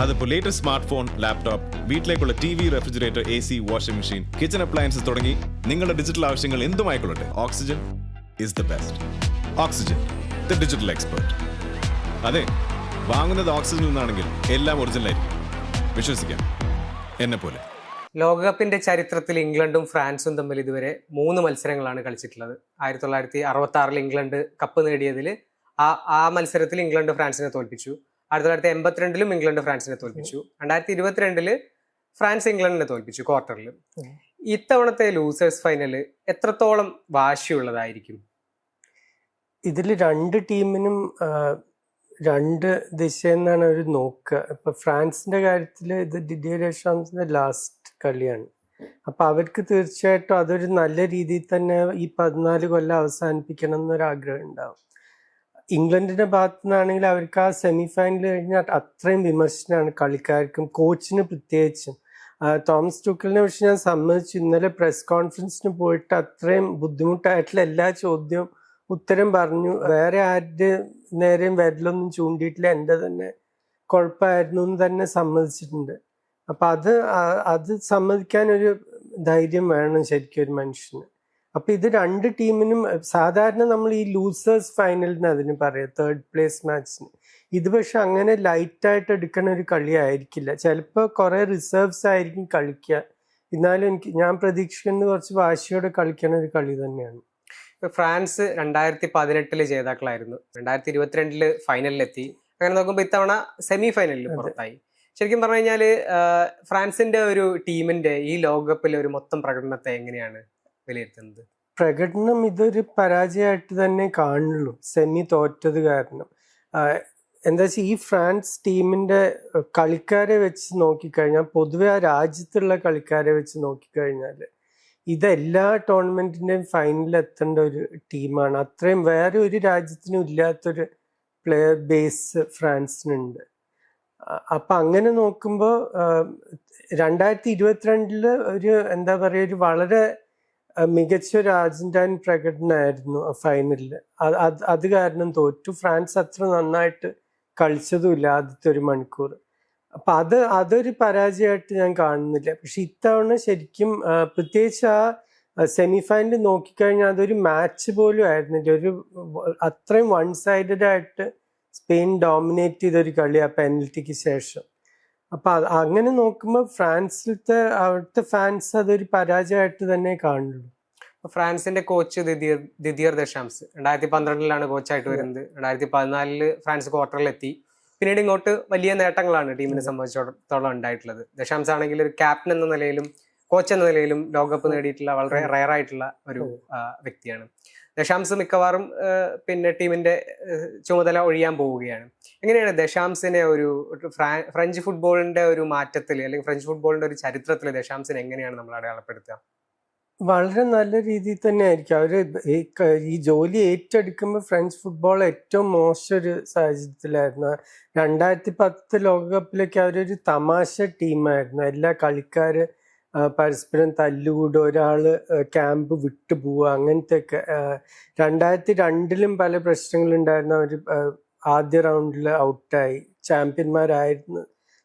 അതിപ്പോൾ latest smart phone, laptop, വീട്ടിലേക്കുള്ള TV, refrigerator, AC, washing machine, kitchen appliances തുടങ്ങി നിങ്ങളുടെ ഡിജിറ്റൽ ആവശ്യങ്ങൾ എന്തുമായിക്കൊള്ളട്ടെ, Oxygen is the best. Oxygen, the digital expert. അതെ, വാങ്ങുന്നത് ഓക്സിജനിൽ നിന്നാണെങ്കിൽ എല്ലാം ഒറിജിനൽ ആയിരിക്കും. വിശ്വസിക്കാം, എന്നെ പോലെ. ലോകകപ്പിന്റെ ചരിത്രത്തിൽ ഇംഗ്ലണ്ടും ഫ്രാൻസും തമ്മിൽ ഇതുവരെ 3 മത്സരങ്ങളാണ് കളിച്ചിട്ടുള്ളത്. 1966 ഇംഗ്ലണ്ട് കപ്പ് നേടിയതിൽ ആ മത്സരത്തിൽ ഇംഗ്ലണ്ട് ഫ്രാൻസിനെ തോൽപ്പിച്ചു. 1982 ഇംഗ്ലണ്ട് ഫ്രാൻസിനെ തോൽപ്പിച്ചു. 2022 ഫ്രാൻസ് ഇംഗ്ലണ്ടിനെ തോൽപ്പിച്ചു ക്വാർട്ടറിൽ. ഇത്തവണത്തെ ലൂസേഴ്സ് ഫൈനല് എത്രത്തോളം വാശിയുള്ളതായിരിക്കും? ഇതിൽ രണ്ട് ടീമിനും രണ്ട് ദിശയെന്നാണ് അവർ നോക്കുക. ഇപ്പൊ ഫ്രാൻസിന്റെ കാര്യത്തിൽ ഇത് ഡിഡിയർ ഡെഷാംസിന്റെ ലാസ്റ്റ് കളിയാണ്. അപ്പൊ അവർക്ക് തീർച്ചയായിട്ടും അതൊരു നല്ല രീതിയിൽ തന്നെ ഈ 14 കൊല്ലം അവസാനിപ്പിക്കണം എന്നൊരാഗ്രഹം ഉണ്ടാവും. ഇംഗ്ലണ്ടിന്റെ ഭാഗത്തു നിന്നാണെങ്കിൽ അവർക്ക് ആ സെമി ഫൈനൽ കഴിഞ്ഞാൽ അത്രയും വിമർശനമാണ് കളിക്കാർക്കും കോച്ചിന് പ്രത്യേകിച്ചും. തോമസ് ടൂക്കലിനെ കുറിച്ച് ഞാൻ സമ്മതിച്ചു. ഇന്നലെ പ്രസ് കോൺഫറൻസിന് പോയിട്ട് അത്രയും ബുദ്ധിമുട്ടായിട്ടുള്ള എല്ലാ ചോദ്യവും ഉത്തരം പറഞ്ഞു. വേറെ ആരുടെ നേരെയും വിരലൊന്നും ചൂണ്ടിയിട്ടില്ല, എൻ്റെ തന്നെ കുഴപ്പമായിരുന്നു എന്ന് തന്നെ സമ്മതിച്ചിട്ടുണ്ട്. അപ്പൊ അത് സമ്മതിക്കാൻ ഒരു ധൈര്യം വേണം ശരിക്കും ഒരു മനുഷ്യന്. അപ്പൊ ഇത് രണ്ട് ടീമിനും സാധാരണ നമ്മൾ ഈ ലൂസേഴ്സ് ഫൈനലിന് അതിന് പറയാം, 3rd പ്ലേസ് മാച്ചിന്. ഇത് പക്ഷെ അങ്ങനെ ലൈറ്റായിട്ട് എടുക്കണ ഒരു കളി ആയിരിക്കില്ല. ചിലപ്പോൾ കുറെ റിസർവ്സ് ആയിരിക്കും കളിക്കുക. എന്നാലും ഞാൻ പ്രതീക്ഷിക്കുന്നത് കുറച്ച് വാശിയോടെ കളിക്കണ ഒരു കളി തന്നെയാണ്. ഫ്രാൻസ് 2018 ജേതാക്കളായിരുന്നു, 2022 ഫൈനലിലെത്തി. അങ്ങനെ നോക്കുമ്പോൾ ഇത്തവണ സെമി ഫൈനലിൽ പുറത്തായി. ശരിക്കും പറഞ്ഞു കഴിഞ്ഞാൽ ഫ്രാൻസിന്റെ ഒരു ടീമിന്റെ ഈ ലോകകപ്പിലെ ഒരു മൊത്തം പ്രകടനത്തെ എങ്ങനെയാണ് വിലയിരുത്തുന്നത്? പ്രകടനം ഇതൊരു പരാജയമായിട്ട് തന്നെ കാണുള്ളൂ, സെമി തോറ്റത് കാരണം. എന്താ വെച്ചാൽ ഈ ഫ്രാൻസ് ടീമിന്റെ കളിക്കാരെ വെച്ച് നോക്കിക്കഴിഞ്ഞാൽ, പൊതുവെ ആ രാജ്യത്തുള്ള കളിക്കാരെ വെച്ച് നോക്കിക്കഴിഞ്ഞാൽ ഇതെല്ലാ ടൂർണമെന്റിന്റെയും ഫൈനലിൽ എത്തേണ്ട ഒരു ടീമാണ്. അത്രയും വേറെ ഒരു രാജ്യത്തിനും ഇല്ലാത്തൊരു പ്ലെയർ ബേസ് ഫ്രാൻസിനുണ്ട്. അപ്പൊ അങ്ങനെ നോക്കുമ്പോൾ 2022 ഒരു എന്താ പറയുക, ഒരു വളരെ മികച്ച ഒരു അർജന്റൈൻ പ്രകടനമായിരുന്നു ഫൈനലിൽ. അത് കാരണം തോറ്റു. ഫ്രാൻസ് അത്ര നന്നായിട്ട് കളിച്ചതുമില്ല ആദ്യത്തെ ഒരു മണിക്കൂർ. അപ്പൊ അതൊരു പരാജയമായിട്ട് ഞാൻ കാണുന്നില്ല. പക്ഷെ ഇത്തവണ ശരിക്കും പ്രത്യേകിച്ച് ആ സെമി ഫൈനൽ നോക്കിക്കഴിഞ്ഞാൽ അതൊരു മാച്ച് പോലും ആയിരുന്നില്ല. ഒരു അത്രയും വൺ സൈഡഡ് ആയിട്ട് സ്പെയിൻ ഡോമിനേറ്റ് ചെയ്തൊരു കളിയാ പെനൽറ്റിക്ക് ശേഷം. അപ്പൊ അങ്ങനെ നോക്കുമ്പോൾ അവിടുത്തെ ഫാൻസ് അതൊരു പരാജയമായിട്ട് തന്നെ കാണുള്ളൂ. ഫ്രാൻസിന്റെ കോച്ച് ദിദിയർ ദശാംസ് 2012 കോച്ചായിട്ട് വരുന്നത്. 2014 ഫ്രാൻസ് ക്വാർട്ടറിലെത്തി. പിന്നീട് ഇങ്ങോട്ട് വലിയ നേട്ടങ്ങളാണ് ടീമിനെ സംബന്ധിച്ചിടത്തോളം ഉണ്ടായിട്ടുള്ളത്. ദശാംസ് ആണെങ്കിൽ ഒരു ക്യാപ്റ്റൻ എന്ന നിലയിലും കോച്ച് എന്ന നിലയിലും ലോകകപ്പ് നേടിയിട്ടുള്ള വളരെ റയർ ആയിട്ടുള്ള ഒരു വ്യക്തിയാണ്. ദശാംസ് മിക്കവാറും പിന്നെ ടീമിന്റെ ചുമതല ഒഴിയാൻ പോവുകയാണ്. എങ്ങനെയാണ് ദശാംസിനെ ഒരു ഫ്രഞ്ച് ഫുട്ബോളിന്റെ ഒരു മാറ്റത്തിൽ, അല്ലെങ്കിൽ ഫ്രഞ്ച് ഫുട്ബോളിന്റെ ഒരു ചരിത്രത്തിൽ ദശാംസിനെ എങ്ങനെയാണ് നമ്മൾ അടയാളപ്പെടുത്തുക? വളരെ നല്ല രീതിയിൽ തന്നെ ആയിരിക്കും അവര് ഈ ജോലി ഏറ്റെടുക്കുമ്പോൾ. ഫ്രഞ്ച് ഫുട്ബോൾ ഏറ്റവും മോശം ഒരു സാഹചര്യത്തിലായിരുന്നു. 2010 ലോകകപ്പിലൊക്കെ അവരൊരു തമാശ ടീമായിരുന്നു. എല്ലാ കളിക്കാര് പരസ്പരം തല്ലുകൂടുക, ഒരാള് ക്യാമ്പ് വിട്ടു പോവുക, അങ്ങനത്തെ ഒക്കെ. 2002 പല പ്രശ്നങ്ങളുണ്ടായിരുന്നു. അവർ ആദ്യ റൗണ്ടിൽ ഔട്ടായി ചാമ്പ്യന്മാരായിരുന്ന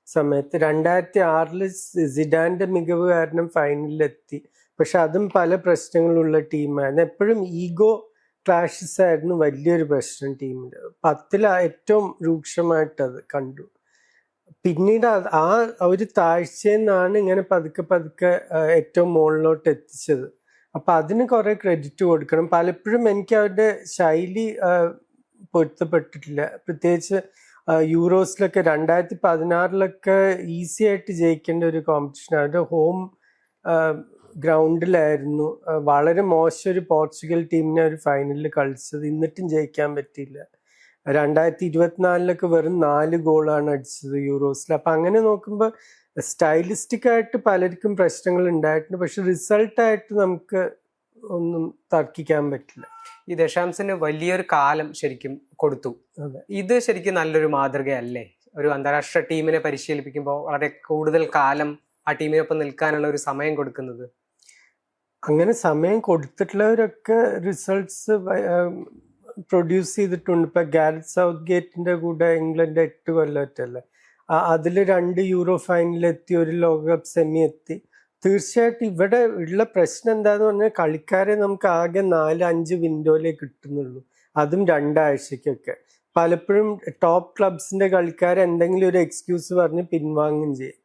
സമയത്ത്. 2006 സിഡാന്റെ മികവ് കാരണം ഫൈനലിലെത്തി. പക്ഷെ അതും പല പ്രശ്നങ്ങളുള്ള ടീമായിരുന്നു. എപ്പോഴും ഈഗോ ക്ലാഷസ് ആയിരുന്നു വലിയൊരു പ്രശ്നം ടീമിൽ. 10 ഏറ്റവും രൂക്ഷമായിട്ട് അത് കണ്ടു. പിന്നീട് ആ ഒരു താഴ്ചയെന്നാണ് ഇങ്ങനെ പതുക്കെ ഏറ്റവും മുകളിലോട്ട് എത്തിച്ചത്. അപ്പൊ അതിന് കുറെ ക്രെഡിറ്റ് കൊടുക്കണം. പലപ്പോഴും എനിക്ക് അവരുടെ ശൈലി പൊരുത്തപ്പെട്ടിട്ടില്ല. പ്രത്യേകിച്ച് യൂറോസിലൊക്കെ 2016 ഈസി ആയിട്ട് ജയിക്കേണ്ട ഒരു കോമ്പറ്റീഷൻ അവരുടെ ഹോം ഗ്രൗണ്ടിലായിരുന്നു. വളരെ മോശം ഒരു പോർച്ചുഗൽ ടീമിനെ ഒരു ഫൈനലിൽ കളിച്ചത്, എന്നിട്ടും ജയിക്കാൻ പറ്റിയില്ല. 2024 വെറും 4 ഗോളാണ് അടിച്ചത് യൂറോസിൽ. അപ്പൊ അങ്ങനെ നോക്കുമ്പോൾ സ്റ്റൈലിസ്റ്റിക് ആയിട്ട് പലർക്കും പ്രശ്നങ്ങൾ ഉണ്ടായിട്ടുണ്ട്. പക്ഷെ റിസൾട്ടായിട്ട് നമുക്ക് ഒന്നും തർക്കിക്കാൻ പറ്റില്ല. ഈ ദശാംശന് വലിയൊരു കാലം ശരിക്കും കൊടുത്തു. ഇത് ശരിക്കും നല്ലൊരു മാതൃകയല്ലേ? ഒരു അന്താരാഷ്ട്ര ടീമിനെ പരിശീലിപ്പിക്കുമ്പോൾ വളരെ കൂടുതൽ കാലം ആ ടീമിനൊപ്പം നിൽക്കാനുള്ള ഒരു സമയം കൊടുക്കുന്നത്. അങ്ങനെ സമയം കൊടുത്തിട്ടുള്ളവരൊക്കെ റിസൾട്ട്സ് പ്രൊഡ്യൂസ് ചെയ്തിട്ടുണ്ട്. ഇപ്പൊ ഗാരറ്റ് സൗത്ത് ഗേറ്റിന്റെ കൂടെ ഇംഗ്ലണ്ട് 8 കൊല്ലമല്ലേ. അതിൽ 2 യൂറോ ഫൈനലെത്തി, ഒരു ലോകകപ്പ് സെമി എത്തി. തീർച്ചയായിട്ടും ഇവിടെ ഉള്ള പ്രശ്നം എന്താന്ന് പറഞ്ഞാൽ കളിക്കാരെ നമുക്ക് ആകെ 4-5 വിൻഡോയിലേ കിട്ടുന്നുള്ളൂ, അതും 2 ആഴ്ചക്കൊക്കെ. പലപ്പോഴും ടോപ്പ് ക്ലബ്സിന്റെ കളിക്കാരെ എന്തെങ്കിലും ഒരു എക്സ്ക്യൂസ് പറഞ്ഞ് പിൻവാങ്ങുകയും ചെയ്യും.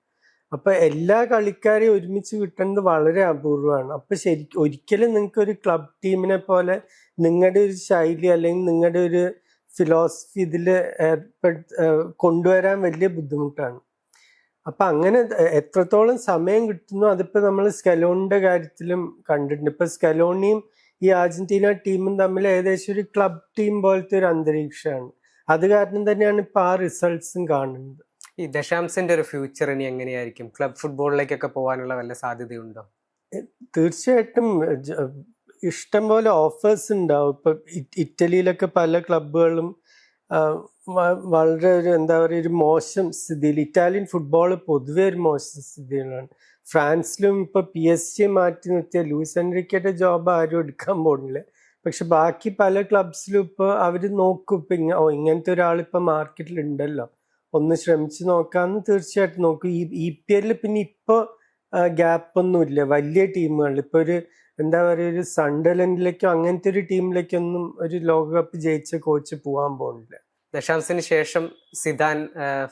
അപ്പൊ എല്ലാ കളിക്കാരെയും ഒരുമിച്ച് കിട്ടുന്നത് വളരെ അപൂർവമാണ്. അപ്പൊ ഒരിക്കലും നിങ്ങൾക്ക് ഒരു ക്ലബ് ടീമിനെ പോലെ നിങ്ങളുടെ ഒരു ശൈലി അല്ലെങ്കിൽ നിങ്ങളുടെ ഒരു ഫിലോസഫി ഇതിൽ കൊണ്ടുവരാൻ വലിയ ബുദ്ധിമുട്ടാണ്. അപ്പൊ അങ്ങനെ എത്രത്തോളം സമയം കിട്ടുന്നു അതിപ്പോ നമ്മൾ സ്കലോണിന്റെ കാര്യത്തിലും കണ്ടിട്ടുണ്ട്. ഇപ്പൊ സ്കലോണിയും ഈ അർജന്റീന ടീമും തമ്മിൽ ഏകദേശം ഒരു ക്ലബ് ടീം പോലത്തെ ഒരു അന്തരീക്ഷമാണ്. അത് കാരണം തന്നെയാണ് ഇപ്പൊ ആ റിസൾട്ട്സും കാണുന്നത്. ഈ ദശാംശന്റെ ഒരു ഫ്യൂച്ചർ ഇനി എങ്ങനെയായിരിക്കും? ക്ലബ് ഫുട്ബോളിലേക്കൊക്കെ പോകാനുള്ള വല്ല സാധ്യതയുണ്ടോ? തീർച്ചയായിട്ടും ഇഷ്ടം പോലെ ഓഫേഴ്സ് ഉണ്ടാവും. ഇപ്പൊ ഇറ്റലിയിലൊക്കെ പല ക്ലബുകളും വളരെ ഒരു എന്താ പറയുക ഒരു മോശം സ്ഥിതിയിൽ, ഇറ്റാലിയൻ ഫുട്ബോൾ പൊതുവെ ഒരു മോശം സ്ഥിതിയിലാണ്. ഫ്രാൻസിലും ഇപ്പൊ PSG മാറ്റി നിർത്തിയ ലൂയിസ് എൻറിക്കയുടെ ജോബ് ആരും എടുക്കാൻ പോകുന്നില്ല. പക്ഷെ ബാക്കി പല ക്ലബ്സിലും ഇപ്പൊ അവര് നോക്കും, ഇപ്പൊ ഇങ്ങനത്തെ ഒരാൾ ഇപ്പൊ മാർക്കറ്റിൽ ഉണ്ടല്ലോ, ഒന്ന് ശ്രമിച്ചു നോക്കാന്ന് തീർച്ചയായിട്ടും നോക്കും. ഈ EPL പിന്നെ ഇപ്പൊ ഗ്യാപ്പ് ഒന്നുമില്ല വലിയ ടീമുകളിൽ. ഇപ്പൊ ഒരു എന്താ പറയുക ഒരു സൺഡർലൻഡിലേക്കോ അങ്ങനത്തെ ഒരു ടീമിലേക്കൊന്നും ഒരു ലോകകപ്പ് ജയിച്ച കോച്ച് പോകാൻ പോകുന്നില്ല. ദശാംശന് ശേഷം സിദാൻ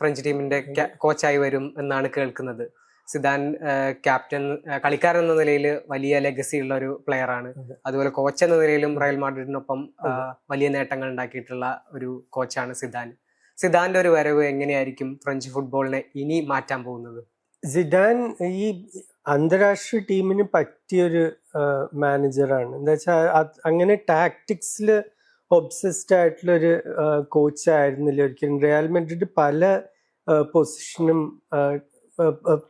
ഫ്രഞ്ച് ടീമിന്റെ കോച്ചായി വരും എന്നാണ് കേൾക്കുന്നത്. സിദാൻ ക്യാപ്റ്റൻ, കളിക്കാരൻ എന്ന നിലയിൽ വലിയ ലെഗസി ഉള്ള ഒരു പ്ലെയർ ആണ്. അതുപോലെ കോച്ച് എന്ന നിലയിലും റയൽ മാഡ്രിഡിനൊപ്പം വലിയ നേട്ടങ്ങൾ ഉണ്ടാക്കിയിട്ടുള്ള ഒരു കോച്ചാണ് സിദാൻ. സിദാന്റെ ഒരു വരവ് എങ്ങനെയായിരിക്കും ഫ്രഞ്ച് ഫുട്ബോളിനെ ഇനി മാറ്റാൻ പോകുന്നത്? സിഡാൻ ഈ അന്താരാഷ്ട്രീയ ടീമിന് പറ്റിയൊരു മാനേജറാണ്. എന്താ വെച്ചാൽ അങ്ങനെ ടാക്ടിക്സിൽ ഒബ്സസ്ഡ് ആയിട്ടുള്ള ഒരു കോച്ച് ആയിരുന്നില്ല ഒരിക്കലും. റയൽ മാഡ്രിഡ് പല പൊസിഷനും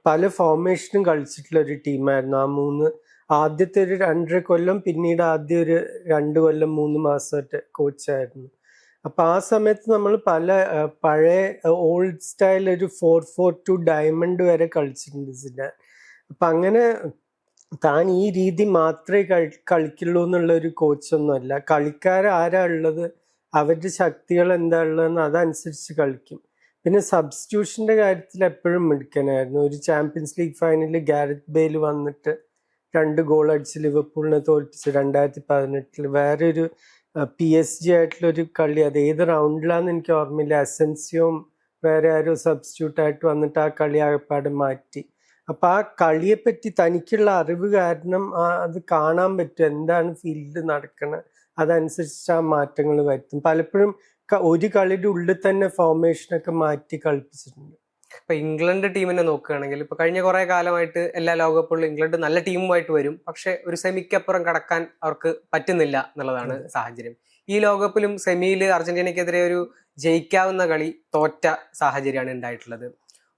പല ഫോർമേഷനും കളിച്ചിട്ടുള്ള ഒരു ടീമായിരുന്നു. ആദ്യത്തെ ഒരു 2.5 കൊല്ലം, പിന്നീട് ആദ്യം ഒരു 2 കൊല്ലം 3 മാസമായിട്ട് കോച്ചായിരുന്നു. അപ്പൊ ആ സമയത്ത് നമ്മൾ പല പഴയ ഓൾഡ് സ്റ്റൈൽ ഒരു 4-4-2 ഡയമണ്ട് വരെ കളിച്ചിട്ടുണ്ട് സിഡാൻ. അപ്പൊ അങ്ങനെ താൻ ഈ രീതി മാത്രമേ കളിക്കുള്ളൂ എന്നുള്ള ഒരു കോച്ചൊന്നുമല്ല. കളിക്കാർ ആരാ ഉള്ളത്, അവരുടെ ശക്തികൾ എന്താ ഉള്ളതെന്ന് അതനുസരിച്ച് കളിക്കും. പിന്നെ സബ്സ്റ്റിറ്റ്യൂഷന്റെ കാര്യത്തിൽ എപ്പോഴും മിടുക്കനായിരുന്നു. ഒരു ചാമ്പ്യൻസ് ലീഗ് ഫൈനലിൽ ഗാരറ്റ് ബെയിൽ വന്നിട്ട് 2 ഗോൾ അടിച്ച് ലിവർപൂളിനെ തോൽപ്പിച്ച് 2018. വേറെ ഒരു PSG ആയിട്ടുള്ളൊരു കളി, അത് ഏത് റൗണ്ടിലാന്ന് എനിക്ക് ഓർമ്മയില്ല, അസെൻസിയോം വേറെ ആരോ സബ്സ്റ്റിറ്റ്യൂട്ട് ആയിട്ട് വന്നിട്ട് ആ കളി ആകപ്പാടെ മാറ്റി. അപ്പൊ ആ കളിയെ പറ്റി തനിക്കുള്ള അറിവ് കാരണം അത് കാണാൻ പറ്റും, എന്താണ് ഫീൽഡിൽ നടക്കുന്നത്, അതനുസരിച്ച് ആ മാറ്റങ്ങൾ വരുത്തും. പലപ്പോഴും ഒരു കളിയുടെ ഉള്ളിൽ തന്നെ ഫോർമേഷനൊക്കെ മാറ്റി കളിപ്പിച്ചിട്ടുണ്ട്. ഇപ്പൊ ഇംഗ്ലണ്ട് ടീമിനെ നോക്കുകയാണെങ്കിൽ ഇപ്പൊ കഴിഞ്ഞ കുറെ കാലമായിട്ട് എല്ലാ ലോകകപ്പുകളിലും ഇംഗ്ലണ്ട് നല്ല ടീമുമായിട്ട് വരും, പക്ഷെ ഒരു സെമിക്കപ്പുറം കടക്കാൻ അവർക്ക് പറ്റുന്നില്ല എന്നുള്ളതാണ് സാഹചര്യം. ഈ ലോകകപ്പിലും സെമിയിൽ അർജന്റീനയ്ക്കെതിരെ ഒരു ജയിക്കാവുന്ന കളി തോറ്റ സാഹചര്യമാണ് ഉണ്ടായിട്ടുള്ളത്.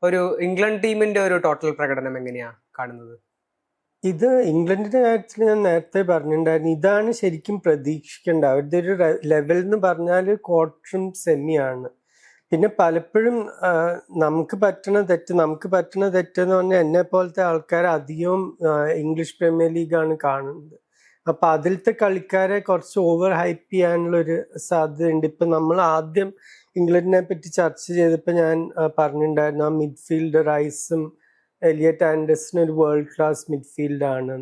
ഒരു ഇംഗ്ലണ്ട് ടീമിന്റെ ഒരു ടോട്ടൽ പ്രകടനം എങ്ങനെയാ കാണുന്നത്? ഇത് ഇംഗ്ലണ്ടിന്റെ കാര്യത്തിൽ ഞാൻ നേരത്തെ പറഞ്ഞിട്ടുണ്ടായിരുന്നു, ഇതാണ് ശരിക്കും പ്രതീക്ഷിക്കേണ്ട. അവരുടെ ഒരു ലെവൽ എന്ന് പറഞ്ഞാൽ ക്വാർട്ടറും സെമിയാണ്. പിന്നെ പലപ്പോഴും നമുക്ക് പറ്റണ തെറ്റെന്ന് പറഞ്ഞാൽ എന്നെ പോലത്തെ ആൾക്കാർ അധികവും ഇംഗ്ലീഷ് പ്രീമിയർ ലീഗാണ് കാണുന്നത്. അപ്പൊ അതിലത്തെ കളിക്കാരെ കുറച്ച് ഓവർ ഹൈപ്പ് ചെയ്യാനുള്ളൊരു സാധ്യതയുണ്ട്. ഇപ്പൊ നമ്മൾ ആദ്യം ഇംഗ്ലണ്ടിനെ പറ്റി ചർച്ച ചെയ്തപ്പോൾ ഞാൻ പറഞ്ഞിട്ടുണ്ടായിരുന്നു ആ മിഡ്ഫീൽഡ് റൈസും എലിയറ്റ് ആൻഡേഴ്സണും ഒരു വേൾഡ് ക്ലാസ് മിഡ്ഫീൽഡാണ്.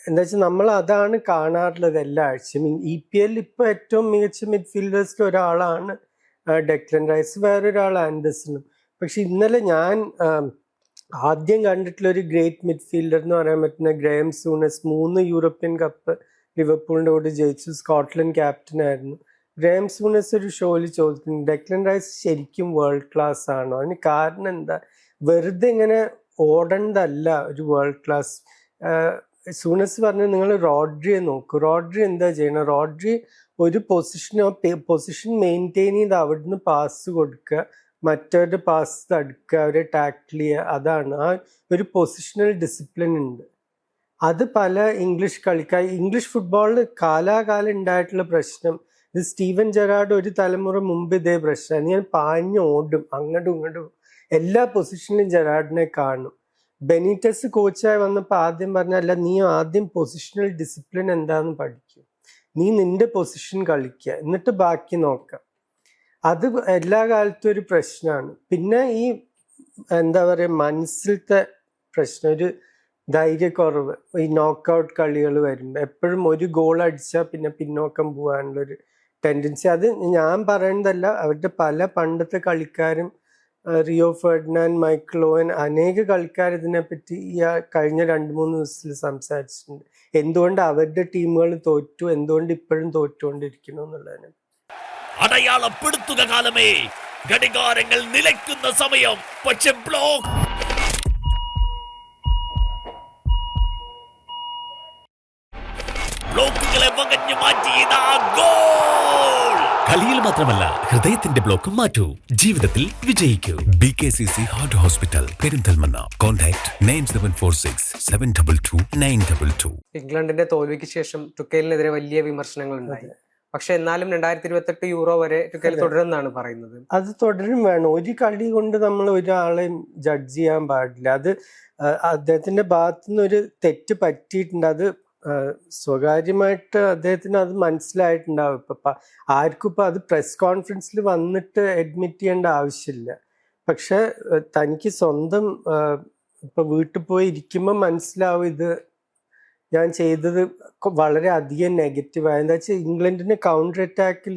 എന്താ വെച്ചാൽ നമ്മൾ അതാണ് കാണാറുള്ളത് എല്ലാ ആഴ്ചയും. EPL ഇപ്പൊ ഏറ്റവും മികച്ച മിഡ്ഫീൽഡേഴ്സിൽ ഒരാളാണ് ഡെക്ലൻ റൈസ്, വേറൊരാൾ ആൻഡേഴ്സണും. പക്ഷെ ഇന്നലെ ഞാൻ ആദ്യം കണ്ടിട്ടുള്ള ഒരു ഗ്രേറ്റ് മിഡ്ഫീൽഡർ എന്ന് പറയാൻ പറ്റുന്ന ഗ്രേം സൂണസ്. 3 യൂറോപ്യൻ കപ്പ് ലിവർപൂളിന്റെ കൂടെ ജയിച്ചു, സ്കോട്ട്ലൻഡ് ക്യാപ്റ്റൻ ആയിരുന്നു. ഗ്രേം സൂണസ് ഒരു ഷോയിൽ ചോദിക്കുന്നു, ഡെക്ലൻ റൈസ് ശരിക്കും വേൾഡ് ക്ലാസ് ആണോ? അതിന് കാരണം എന്താ? വെറുതെ ഇങ്ങനെ ഓടേണ്ടതല്ല ഒരു വേൾഡ് ക്ലാസ്. സൂണസ് പറഞ്ഞു, നിങ്ങൾ റോഡ്രിയെ നോക്കൂ. റോഡ്രി എന്താ ചെയ്യണം? റോഡ്രി ഒരു പൊസിഷൻ മെയിൻറ്റെയിൻ ചെയ്ത് അവിടുന്ന് പാസ് കൊടുക്കുക, മറ്റവരുടെ പാസ് തടുക്കുക, അവരെ ടാക്കിൾ ചെയ്യുക. അതാണ് ആ ഒരു പൊസിഷണൽ ഡിസിപ്ലിൻ ഉണ്ട്. അത് പല ഇംഗ്ലീഷ് ഫുട്ബോളിൽ കാലാകാലം ഉണ്ടായിട്ടുള്ള പ്രശ്നം. ഇത് സ്റ്റീവൻ ജെറാർഡ് ഒരു തലമുറ മുമ്പ് ഇതേ പ്രശ്നമാണ്. ഞാൻ പാഞ്ഞു ഓടും, അങ്ങോട്ടും ഇങ്ങോട്ടും എല്ലാ പൊസിഷനിലും ജെറാർഡിനെ കാണും. ബെനീറ്റസ് കോച്ചായി വന്നപ്പോൾ ആദ്യം പറഞ്ഞല്ല, നീ ആദ്യം പൊസിഷണൽ ഡിസിപ്ലിൻ എന്താന്ന് പഠിക്കും, നീ നിന്റെ പൊസിഷൻ കളിക്കുക, എന്നിട്ട് ബാക്കി നോക്കാം. അത് എല്ലാ കാലത്തും ഒരു പ്രശ്നമാണ്. പിന്നെ ഈ എന്താ പറയുക, മനസ്സിലത്തെ പ്രശ്നം, ഒരു ധൈര്യക്കുറവ്. ഈ നോക്കൗട്ട് കളികൾ വരുമ്പോൾ എപ്പോഴും ഒരു ഗോൾ അടിച്ചാൽ പിന്നെ പിന്നോക്കം പോകാനുള്ളൊരു ടെൻഡൻസി. അത് ഞാൻ പറയുന്നതല്ല, അവരുടെ പല പണ്ടത്തെ കളിക്കാരും, റിയോ ഫെർഡിനാൻഡ്, മൈക്കിൾ ഓവൻ, അനേക കളിക്കാർ ഇതിനെപ്പറ്റി ഈ കഴിഞ്ഞ 2-3 ദിവസത്തിൽ സംസാരിച്ചിട്ടുണ്ട്. എന്തുകൊണ്ട് അവരുടെ ടീമുകൾ തോറ്റു, എന്തുകൊണ്ട് ഇപ്പോഴും തോറ്റുകൊണ്ടിരിക്കുന്നു എന്നുള്ളതിന്. അടയാളപ്പെടുത്തുക കാലമേ, ഘടികാരങ്ങൾ നിലയ്ക്കുന്ന സമയം. പക്ഷെ ബ്ലോക്കുകളെ വകഞ്ഞു മാറ്റിയത് ഗോൾ. കളിയിൽ മാത്രമല്ല, ഹൃദയത്തിന്റെ ബ്ലോക്ക് മാറ്റൂ, ജീവിതത്തിൽ വിജയിക്കൂ. BKCC heart hospital, Perinthalmanna. Contact 9746 722 922. ഇംഗ്ലണ്ടിന്റെ തോൽവിക്ക് ശേഷം ടുക്കേലിനെതിരെ വലിയ വിമർശനങ്ങൾ ഉണ്ടായി. പക്ഷെ എന്നാലും 2028 യൂറോ വരെ ടുക്കേൽ തുടരുമെന്നാണ് പറയുന്നത്. അത് തുടരും വേണം. ഒരു കളി കൊണ്ട് നമ്മൾ ഒരാളെയും ജഡ്ജ് ചെയ്യാൻ പാടില്ല. അത് അദ്ദേഹത്തിന്റെ ഭാഗത്തുനിന്ന് ഒരു തെറ്റ് പറ്റിയിട്ടുണ്ട്. അത് സ്വകാര്യമായിട്ട് അദ്ദേഹത്തിന് അത് മനസ്സിലായിട്ടുണ്ടാവും. ഇപ്പൊ ആർക്കും ഇപ്പൊ അത് പ്രസ് കോൺഫറൻസിൽ വന്നിട്ട് അഡ്മിറ്റ് ചെയ്യേണ്ട ആവശ്യമില്ല. പക്ഷെ തനിക്ക് സ്വന്തം ഇപ്പൊ വീട്ടിൽ പോയി ഇരിക്കുമ്പോൾ മനസ്സിലാവും ഇത് ഞാൻ ചെയ്തത് വളരെ അധികം നെഗറ്റീവായി. എന്താ വെച്ചാൽ ഇംഗ്ലണ്ടിന് കൗണ്ടർ അറ്റാക്കിൽ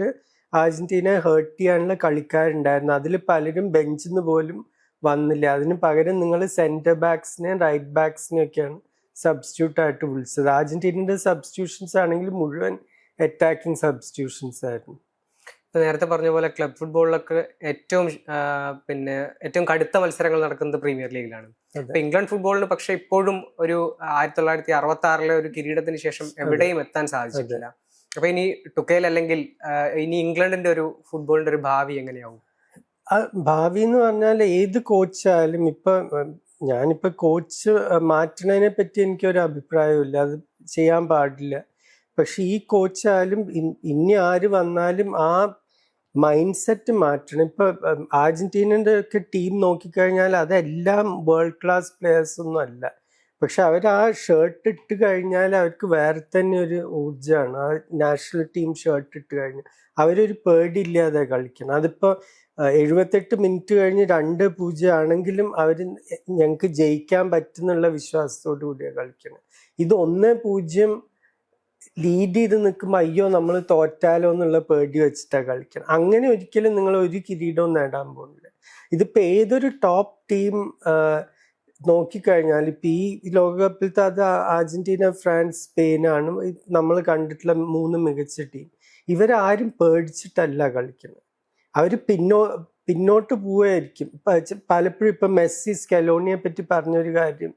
അർജന്റീനയെ ഹേർട്ട് ചെയ്യാനുള്ള കളിക്കാരുണ്ടായിരുന്നു. അതിൽ പലരും ബെഞ്ചിൽ നിന്ന് പോലും വന്നില്ല. അതിന് പകരം നിങ്ങൾ സെന്റർ ബാക്സിനെയും റൈറ്റ് ബാക്സിനെയും ഒക്കെയാണ് സബ്സ്റ്റിറ്റ്യൂട്ട് ആയിട്ട് വിളിച്ചത്. അർജന്റീനയുടെ സബ്സ്റ്റിറ്റ്യൂഷൻസ് ആണെങ്കിൽ മുഴുവൻ അറ്റാക്കിംഗ് സബ്സ്റ്റിറ്റ്യൂഷൻസ് ആയിരുന്നു. നേരത്തെ പറഞ്ഞ പോലെ ക്ലബ് ഫുട്ബോളിലൊക്കെ ഏറ്റവും കടുത്ത മത്സരങ്ങൾ നടക്കുന്നത് പ്രീമിയർ ലീഗിലാണ്. ഇപ്പൊ ഇംഗ്ലണ്ട് ഫുട്ബോളിന് പക്ഷെ ഇപ്പോഴും ഒരു 1966 ഒരു കിരീടത്തിന് ശേഷം എവിടെയും എത്താൻ സാധിച്ചിട്ടില്ല. അപ്പൊ ഇനി ടുക്കേൽ അല്ലെങ്കിൽ ഇനി ഇംഗ്ലണ്ടിന്റെ ഒരു ഫുട്ബോളിന്റെ ഒരു ഭാവി എങ്ങനെയാവും? ഭാവി എന്ന് പറഞ്ഞാൽ ഏത് കോച്ചായാലും, ഞാനിപ്പോ കോച്ച് മാറ്റുന്നതിനെ പറ്റി എനിക്കൊരു അഭിപ്രായമില്ല, അത് ചെയ്യാൻ പാടില്ല. പക്ഷെ ഈ കോച്ചായാലും ഇനി ആര് വന്നാലും ആ മൈൻഡ് സെറ്റ് മാറ്റണം. ഇപ്പൊ അർജന്റീനയുടെ ഒക്കെ ടീം നോക്കിക്കഴിഞ്ഞാൽ അതെല്ലാം വേൾഡ് ക്ലാസ് പ്ലേയേഴ്സ് ഒന്നും അല്ല. പക്ഷെ അവർ ആ ഷർട്ട് ഇട്ട് കഴിഞ്ഞാൽ അവർക്ക് വേറെ തന്നെ ഒരു ഊർജ്ജമാണ്. ആ നാഷണൽ ടീം ഷർട്ട് ഇട്ട് കഴിഞ്ഞാൽ അവരൊരു പേടിയില്ലാതെ കളിക്കണം. അതിപ്പോ 78 മിനിറ്റ് കഴിഞ്ഞ് 2-0 ആണെങ്കിലും അവർ ഞങ്ങൾക്ക് ജയിക്കാൻ പറ്റുന്നുള്ള വിശ്വാസത്തോടു കൂടിയാണ് കളിക്കണം. ഇത് 1-0 ലീഡ് ചെയ്ത് നിൽക്കുമ്പോൾ അയ്യോ നമ്മൾ തോറ്റാലോ എന്നുള്ള പേടി വെച്ചിട്ടാണ് കളിക്കണം. അങ്ങനെ ഒരിക്കലും നിങ്ങൾ ഒരു കിരീടവും നേടാൻ പോകുന്നില്ല. ഇതിപ്പോ ഏതൊരു ടോപ്പ് ടീം നോക്കിക്കഴിഞ്ഞാൽ ഇപ്പൊ ഈ ലോകകപ്പിലത്തെ അത് അർജന്റീന, ഫ്രാൻസ്, സ്പെയിനാണ് നമ്മൾ കണ്ടിട്ടുള്ള 3 മികച്ച ടീം. ഇവരാരും പേടിച്ചിട്ടല്ല കളിക്കുന്നത്. അവര് പിന്നോട്ട് പോവുകയായിരിക്കും. പലപ്പോഴും ഇപ്പൊ മെസ്സി സ്കലോണിയെ പറ്റി പറഞ്ഞൊരു കാര്യം,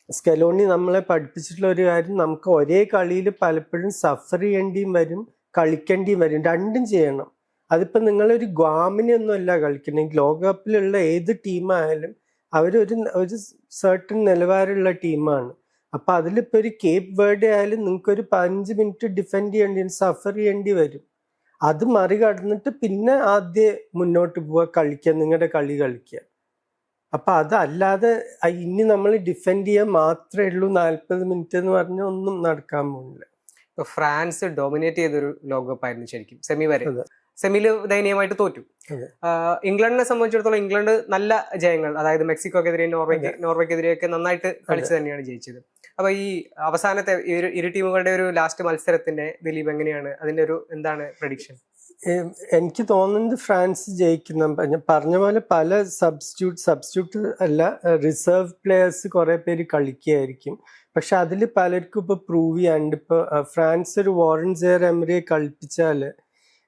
സ്കലോണി നമ്മളെ പഠിപ്പിച്ചിട്ടുള്ള ഒരു കാര്യം, നമുക്ക് ഒരേ കളിയിൽ പലപ്പോഴും സഫർ ചെയ്യേണ്ടിയും വരും, കളിക്കേണ്ടിയും വരും. രണ്ടും ചെയ്യണം. അതിപ്പോ നിങ്ങളൊരു ഗ്വാമിനൊന്നും അല്ല കളിക്കണമെങ്കിൽ, ലോകകപ്പിലുള്ള ഏത് ടീമായാലും അവരൊരു സർട്ടൻ നിലവാരമുള്ള ടീമാണ്. അപ്പൊ അതിലിപ്പോ ഒരു കേപ്പ് വേർഡ് ആയാലും നിങ്ങൾക്കൊരു 15 മിനിറ്റ് ഡിഫെൻഡ് ചെയ്യേണ്ടി, സഫർ ചെയ്യേണ്ടി വരും. അത് മറികടന്നിട്ട് പിന്നെ ആദ്യം മുന്നോട്ട് പോവുക, കളിക്കുക, നിങ്ങളുടെ കളി കളിക്കുക. അപ്പൊ അതല്ലാതെ ഇനി നമ്മൾ ഡിഫെൻഡ് ചെയ്യാൻ മാത്രമേ ഉള്ളൂ 40 മിനിറ്റ് എന്ന് പറഞ്ഞാൽ ഒന്നും നടക്കാൻ പോകുന്നില്ല. ഇപ്പൊ ഫ്രാൻസ് ഡോമിനേറ്റ് ചെയ്തൊരു ലോകകപ്പ് ആയിരുന്നു ശരിക്കും. സെമി വരെ, സെമിയിൽ ദയനീയമായിട്ട് തോറ്റു. ഇംഗ്ലണ്ടിനെ സംബന്ധിച്ചിടത്തോളം ഇംഗ്ലണ്ട് നല്ല ജയങ്ങൾ, അതായത് മെക്സിക്കോക്കെതിരെ, നോർവേക്കെതിരെയൊക്കെ നന്നായിട്ട് കളിച്ച് തന്നെയാണ് ജയിച്ചത്. അപ്പൊ ഈ അവസാനത്തെ ഇരു ടീമുകളുടെ ഒരു ലാസ്റ്റ് മത്സരത്തിന്റെ ദിലീപ് എങ്ങനെയാണ് അതിന്റെ എന്താണ് പ്രഡിക്ഷൻ? എനിക്ക് തോന്നുന്നത് ഫ്രാൻസ് ജയിക്കുന്ന. പറഞ്ഞ പോലെ പല സബ്സ്റ്റിറ്റ്യൂട്ട് അല്ല, റിസർവ് പ്ലേയേഴ്സ് കുറെ പേര് കളിക്കുകയായിരിക്കും. പക്ഷെ അതിൽ പലർക്കും ഇപ്പൊ പ്രൂവ് ചെയ്യാണ്ട്. ഇപ്പൊ ഫ്രാൻസ് ഒരു വാറൻ സേർ എമറിയെ കളിപ്പിച്ചാല്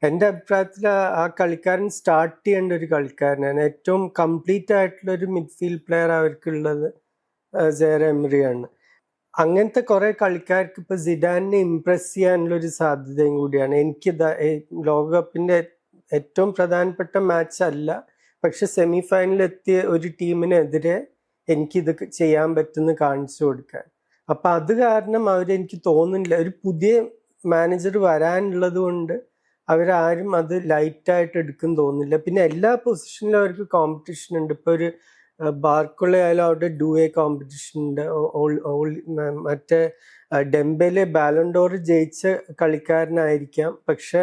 എൻ്റെ അഭിപ്രായത്തിൽ ആ കളിക്കാരൻ സ്റ്റാർട്ട് ചെയ്യേണ്ട ഒരു കളിക്കാരനാണ്. ഏറ്റവും കംപ്ലീറ്റ് ആയിട്ടുള്ള ഒരു മിഡ്ഫീൽഡ് പ്ലെയർ അവർക്കുള്ളത് സേർ എമറിയാണ്. അങ്ങനത്തെ കുറെ കളിക്കാർക്ക് ഇപ്പൊ സിഡാനെ ഇംപ്രസ് ചെയ്യാനുള്ള ഒരു സാധ്യതയും കൂടിയാണ്. ലോകകപ്പിന്റെ ഏറ്റവും പ്രധാനപ്പെട്ട മാച്ച് അല്ല, പക്ഷെ സെമി ഫൈനലിൽ എത്തിയ ഒരു ടീമിനെതിരെ എനിക്കിത് ചെയ്യാൻ പറ്റുന്ന കാണിച്ചു കൊടുക്കാൻ. അപ്പൊ അത് കാരണം അവരെനിക്ക് തോന്നുന്നില്ല, ഒരു പുതിയ മാനേജർ വരാനുള്ളത് കൊണ്ട് അവരാരും അത് ലൈറ്റായിട്ട് എടുക്കും തോന്നുന്നില്ല. പിന്നെ എല്ലാ പൊസിഷനിലും അവർക്ക് കോമ്പറ്റീഷൻ ഉണ്ട്. ഇപ്പൊ ഒരു ബാർക്കുള്ള ആയാലും അവിടെ ഡുവേ കോമ്പറ്റീഷൻ ഉണ്ട്. മറ്റേ ഡെംബെലെ ബാലൻഡോർ ജയിച്ച കളിക്കാരനായിരിക്കാം, പക്ഷെ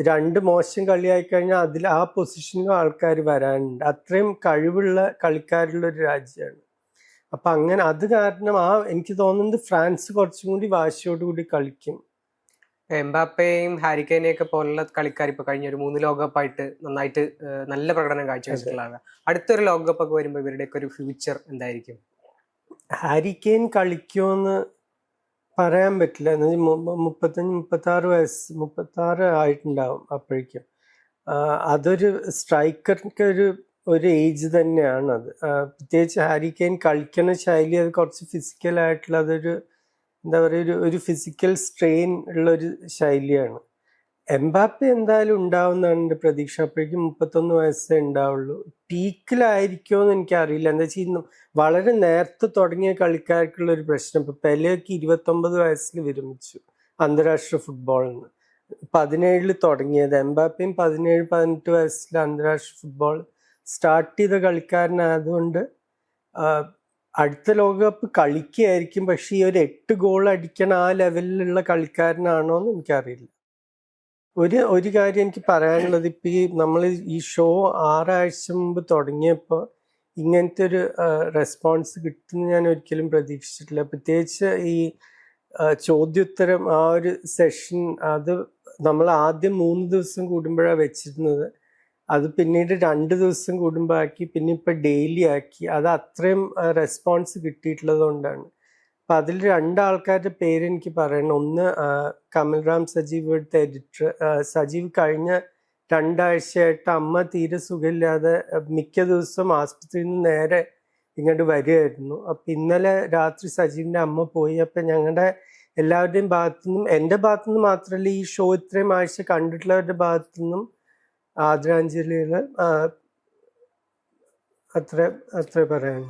2 മോശം കളിയായി കഴിഞ്ഞാൽ അതിൽ ആ പൊസിഷനിലും ആൾക്കാർ വരാനുണ്ട്. അത്രയും കഴിവുള്ള കളിക്കാരുള്ള ഒരു രാജ്യമാണ്. അപ്പൊ അങ്ങനെ അത് കാരണം എനിക്ക് തോന്നുന്നത് ഫ്രാൻസ് കുറച്ചും കൂടി വാശിയോടുകൂടി കളിക്കും. എംബാപ്പയെയും ഹാരിക്കെയിനെയൊക്കെ പോലുള്ള കളിക്കാർ ഇപ്പൊ കഴിഞ്ഞ ഒരു 3 ലോകകപ്പായിട്ട് നന്നായിട്ട് നല്ല പ്രകടനം കാഴ്ചവെച്ചിട്ടുള്ളതാണ്. അടുത്തൊരു ലോകകപ്പ് ഒക്കെ വരുമ്പോൾ ഇവരുടെയൊക്കെ ഒരു ഫ്യൂച്ചർ എന്തായിരിക്കും? ഹാരിക്കെയിൻ കളിക്കുമെന്ന് പറയാൻ പറ്റില്ല. 35-36 വയസ്സ് 36 ആയിട്ടുണ്ടാവും അപ്പോഴേക്കും. അതൊരു സ്ട്രൈക്കർക്ക് ഒരു ഏജ് തന്നെയാണ് അത്. പ്രത്യേകിച്ച് ഹാരിക്കെയിൻ കളിക്കുന്ന ശൈലി അത് കുറച്ച് ഫിസിക്കലായിട്ടുള്ള അതൊരു എന്താ പറയുക ഒരു ഫിസിക്കൽ സ്ട്രെയിൻ ഉള്ളൊരു ശൈലിയാണ്. എംബാപ്പെ എന്തായാലും ഉണ്ടാവുന്നതാണ് എൻ്റെ പ്രതീക്ഷ. അപ്പോഴേക്കും 31 വയസ്സേ ഉണ്ടാവുള്ളൂ. പീക്കിലായിരിക്കുമോ എന്ന് എനിക്കറിയില്ല. എന്താ വെച്ചാൽ വളരെ നേരത്തെ തുടങ്ങിയ കളിക്കാർക്കുള്ള ഒരു പ്രശ്നം. ഇപ്പൊ പെലെയൊക്കെ 29 വയസ്സിൽ വിരമിച്ചു അന്താരാഷ്ട്ര ഫുട്ബോളിൽ നിന്ന്. 17 തുടങ്ങിയത്. എംബാപ്പയും 17-18 വയസ്സിൽ അന്താരാഷ്ട്ര ഫുട്ബോൾ സ്റ്റാർട്ട് ചെയ്ത കളിക്കാരനായതുകൊണ്ട് അടുത്ത ലോകകപ്പ് കളിക്കുകയായിരിക്കും. പക്ഷെ ഈ ഒരു 8 ഗോൾ അടിക്കണ ആ ലെവലിലുള്ള കളിക്കാരനാണോ എന്ന് എനിക്കറിയില്ല. ഒരു കാര്യം എനിക്ക് പറയാനുള്ളത്, ഇപ്പം നമ്മൾ ഈ ഷോ 6 ആഴ്ച മുമ്പ് തുടങ്ങിയപ്പോൾ ഇങ്ങനത്തെ ഒരു റെസ്പോൺസ് കിട്ടുമെന്ന് ഞാൻ ഒരിക്കലും പ്രതീക്ഷിച്ചിട്ടില്ല. പ്രത്യേകിച്ച് ഈ ചോദ്യോത്തരം ആ ഒരു സെഷൻ അത് നമ്മൾ ആദ്യം 3 ദിവസം കൂടുമ്പോഴാണ് വെച്ചിരുന്നത്. അത് പിന്നീട് 2 ദിവസം കൂടുമ്പോൾ ആക്കി, പിന്നെ ഇപ്പം ഡെയിലി ആക്കി. അത് അത്രയും റെസ്പോൺസ് കിട്ടിയിട്ടുള്ളത് കൊണ്ടാണ്. അപ്പം അതിൽ 2 ആൾക്കാരുടെ പേര് എനിക്ക് പറയണം. ഒന്ന് കമൽറാം സജീവ്, ഇവിടുത്തെ എഡിറ്റർ. സജീവ് കഴിഞ്ഞ 2 ആഴ്ചയായിട്ട് അമ്മ തീരെ സുഖമില്ലാതെ മിക്ക ദിവസവും ആസ്പത്രിയിൽ നിന്ന് നേരെ ഇങ്ങോട്ട് വരികയായിരുന്നു. അപ്പം ഇന്നലെ രാത്രി സജീവിൻ്റെ അമ്മ പോയി. അപ്പം ഞങ്ങളുടെ എല്ലാവരുടെയും ഭാഗത്തുനിന്നും, എൻ്റെ ഭാഗത്തുനിന്ന് മാത്രമല്ല ഈ ഷോ ഇത്രയും ആഴ്ച കണ്ടിട്ടുള്ളവരുടെ ഭാഗത്തുനിന്നും ആദരാഞ്ജലികൾ അത്ര പറയാൻ.